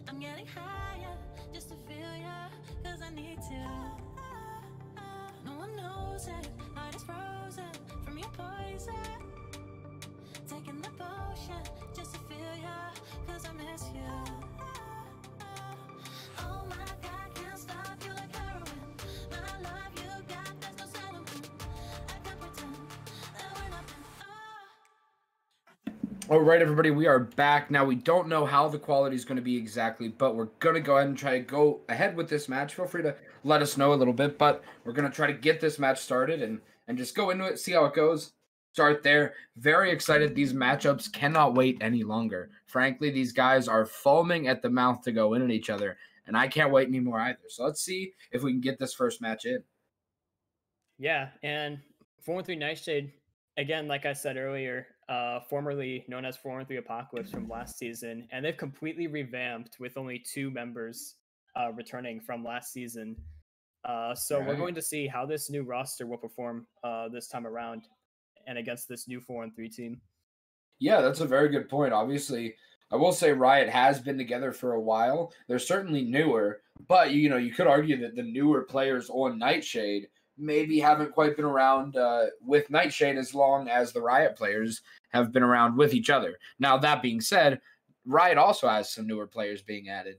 I'm getting higher just to feel ya, cause I need to. No one knows it, heart is frozen from your poison. Taking the potion just to feel ya, cause I miss you. Oh my God, can't stop you like heroin. My love you got, there's no settlement. I can't pretend that we're nothing. All right, everybody, we are back. Now, we don't know how the quality is going to be exactly, but we're going to go ahead and try to go ahead with this match. Feel free to let us know a little bit, but we're going to try to get this match started and just go into it, see how it goes. Start there. Very excited. These matchups cannot wait any longer. Frankly, these guys are foaming at the mouth to go in at each other, and I can't wait anymore either. So let's see if we can get this first match in. Yeah, and 4-3 Nightshade, again, like I said earlier, formerly known as 4-3 Apocalypse from last season, and they've completely revamped with only 2 members returning from last season. So we're going to see how this new roster will perform this time around and against this new 4-3 team. Yeah, that's a very good point. Obviously, I will say Riot has been together for a while. They're certainly newer, but you could argue that the newer players on Nightshade maybe haven't quite been around with Nightshade as long as the Riot players have been around with each other. Now, that being said, Riot also has some newer players being added,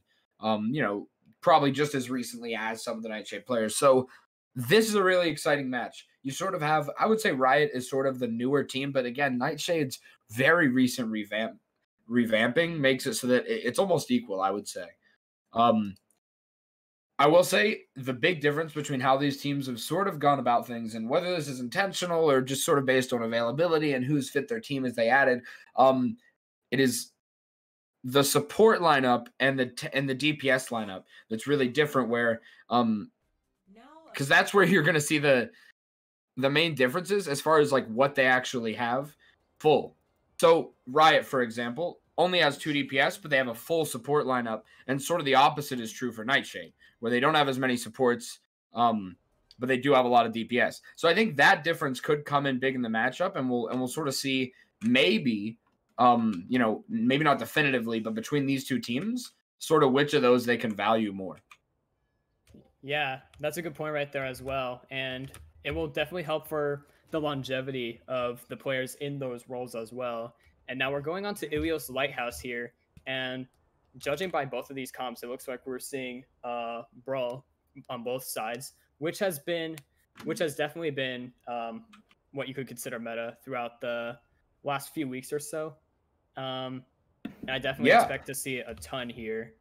probably just as recently as some of the Nightshade players. So this is a really exciting match. You sort of have, I would say Riot is sort of the newer team, but again, Nightshade's very recent revamping makes it so that it's almost equal, I would say. I will say the big difference between how these teams have sort of gone about things and whether this is intentional or just sort of based on availability and who's fit their team as they added, it is the support lineup and the DPS lineup that's really different where because that's where you're going to see the main differences as far as like what they actually have full. So Riot, for example, only has 2 DPS, but they have a full support lineup, and sort of the opposite is true for Nightshade, where they don't have as many supports, but they do have a lot of DPS. So I think that difference could come in big in the matchup, and we'll sort of see maybe, maybe not definitively, but between these two teams, sort of which of those they can value more. Yeah, that's a good point right there as well, and it will definitely help for the longevity of the players in those roles as well. And now we're going on to Ilios Lighthouse here, and judging by both of these comps, it looks like we're seeing brawl on both sides, which has definitely been what you could consider meta throughout the last few weeks or so. And I definitely expect to see a ton here.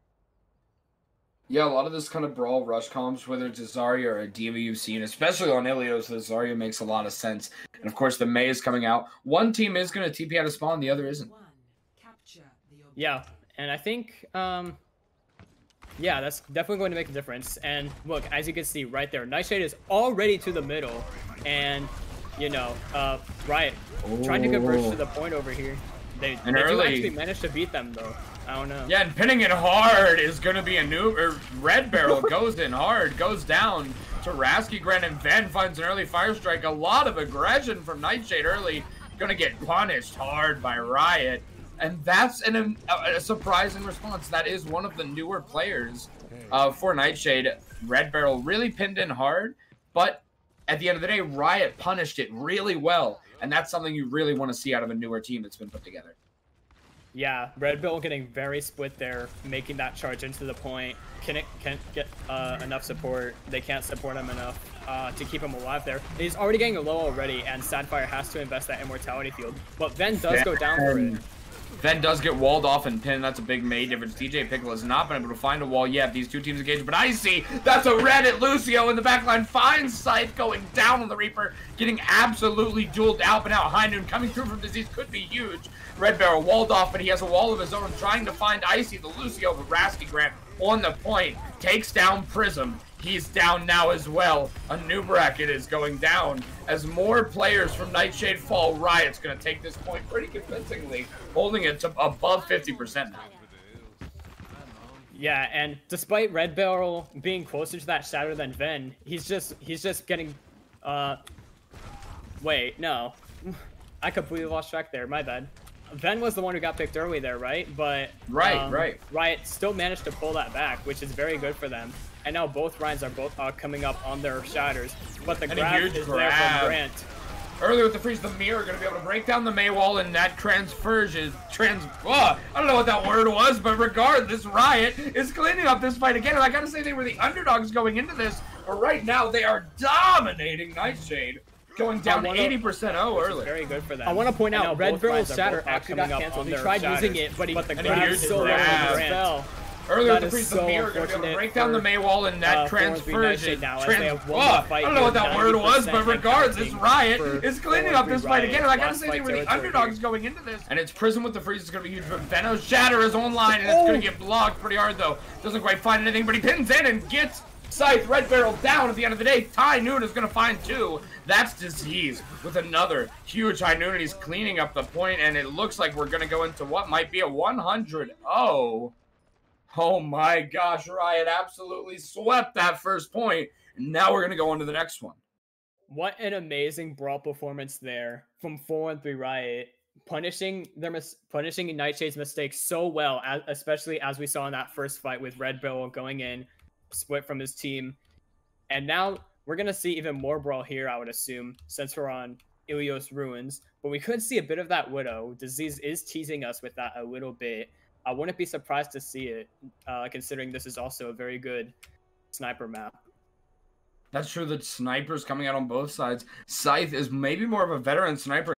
Yeah, a lot of this kind of brawl rush comps, whether it's a Zarya or a D.Va you've seen, especially on Ilios, the Zarya makes a lot of sense. And of course, the Mei is coming out. One team is going to TP out of spawn, the other isn't. Yeah, and I think, that's definitely going to make a difference. And look, as you can see right there, Nightshade is already to the middle, and Riot trying to converge to the point over here. They do actually manage to beat them though. I don't know. Yeah, and pinning it hard is going to be a new... Red Barrel goes in hard, goes down to Raskigren, and Ven finds an early fire strike. A lot of aggression from Nightshade early. Going to get punished hard by Riot. And that's a surprising response. That is one of the newer players for Nightshade. Red Barrel really pinned in hard, but at the end of the day, Riot punished it really well. And that's something you really want to see out of a newer team that's been put together. Yeah, Red Bull getting very split there, making that charge into the point. Can't get enough support. They can't support him enough to keep him alive there. He's already getting low already, and Sadfire has to invest that immortality field. But Ven does go down for it. Ven does get walled off and pinned. That's a big Mei difference. DJ Pickle has not been able to find a wall yet. These two teams engaged, but Icy, that's a red at Lucio in the backline. Finds Scythe going down on the Reaper, getting absolutely dueled out, but now High Noon coming through from Disease could be huge. Red Barrel walled off, but he has a wall of his own, trying to find Icy, the Lucio, but Raskigren on the point, takes down Prism. He's down now as well. A new bracket is going down. As more players from Nightshade fall, Riot's going to take this point pretty convincingly, holding it to above 50% now. Yeah, and despite Red Barrel being closer to that shadow than Ven, he's just getting... Wait, no. I completely lost track there. My bad. Ven was the one who got picked early there, right? But right. Riot still managed to pull that back, which is very good for them. And now both Ryans are both coming up on their shatters. But the grab is there from Grant. Early with the freeze, the mirror going to be able to break down the May wall, and that I don't know what that word was, but regardless, Riot is cleaning up this fight again. And I got to say, they were the underdogs going into this, but right now they are dominating Nightshade, going down 80% early. Very good for them. I want to point out, Red Barrel's shatter actually got canceled. He tried using it, but the grab is so low from Grant. Earlier with the freeze, the mirror going to be able to break down the May wall, and that transversion. I don't know what that word was, but regardless, Riot is cleaning up this fight again. And I gotta say, they were the underdogs going into this. And it's Prism with the freeze is going to be huge, but Veno's shatter is online, and it's going to get blocked pretty hard, though. Doesn't quite find anything, but he pins in and gets Scythe. Red Barrel down at the end of the day. High Noon is going to find 2. That's Disease with another huge High Noon, and he's cleaning up the point, and it looks like we're going to go into what might be a 100-0. Oh my gosh, Riot absolutely swept that first point. And now we're going to go on to the next one. What an amazing brawl performance there from 4-1-3 Riot, punishing Nightshade's mistakes so well, especially as we saw in that first fight with Red Barrel going in, split from his team. And now we're going to see even more brawl here, I would assume, since we're on Ilios Ruins. But we could see a bit of that Widow. Disease is teasing us with that a little bit. I wouldn't be surprised to see it, considering this is also a very good sniper map. That's true. The snipers coming out on both sides. Scythe is maybe more of a veteran sniper.